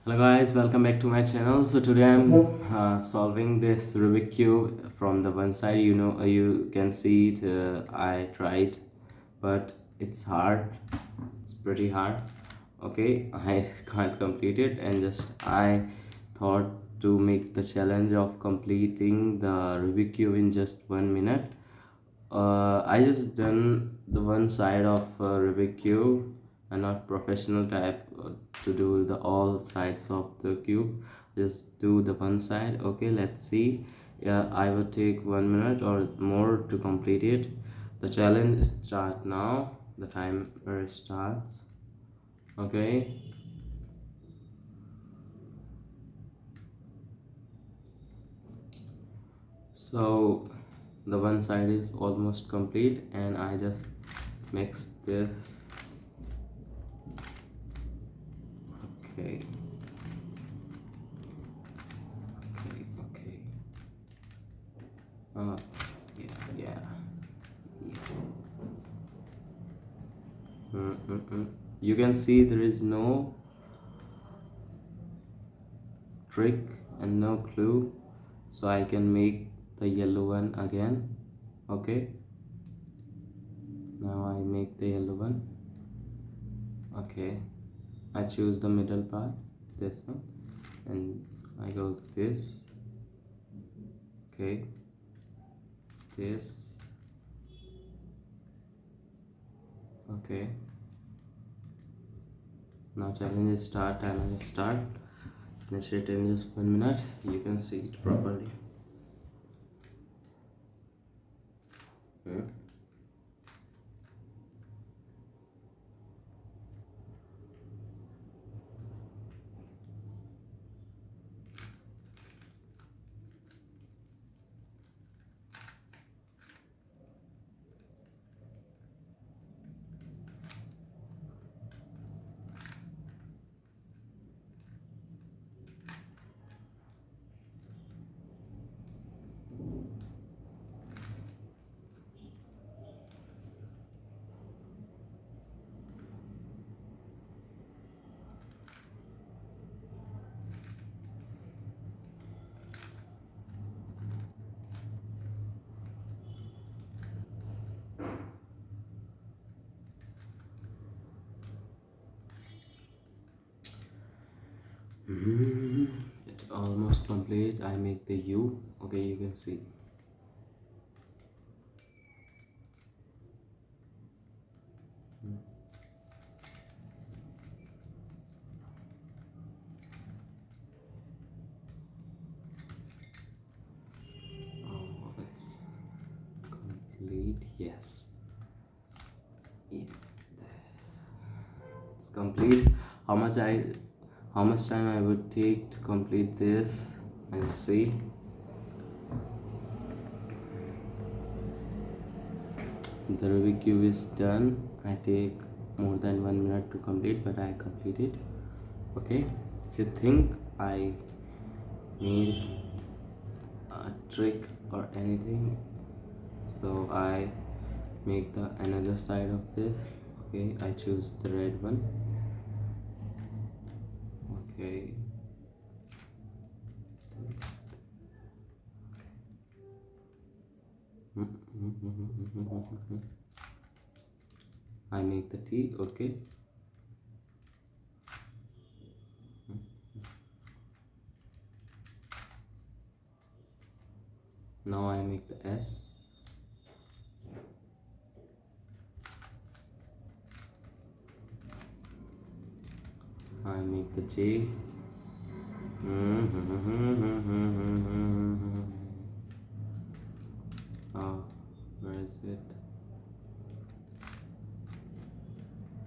Hello guys, welcome back to my channel. So today I'm solving this Rubik cube from the one side. You can see it. I tried, but it's hard. It's pretty hard. Okay, I can't complete it, and just I thought to make the challenge of completing the Rubik cube in just 1 minute. I just done the one side of Rubik cube. I'm not professional type to do the all sides of the cube. Just do the one side. Okay, let's see. Yeah, I will take 1 minute or more to complete it. The challenge start now. The timer starts. Okay. So the one side is almost complete, and I just mix this. Okay. Okay. Uh, yeah, yeah, yeah. You can see there is no trick and no clue, so I can make the yellow one again. Okay, now I make the yellow one. Okay, I choose the middle part, this one, and I go this. Okay, this. Okay, now challenge is start. Timer is start. Finish it in just 1 minute. You can see it properly. Hmm? It's almost complete. I make the U. Okay, you can see. Oh, it's complete. Yes. It, it's complete. How much I, how much time I would take to complete this? Let's see. The Rubik cube is done. I take more than 1 minute to complete, but I complete it. Okay. If you think I need a trick or anything, so I make the another side of this. Okay, I choose the red one. Okay. I make the T. Okay. Now I make the S. I make the J.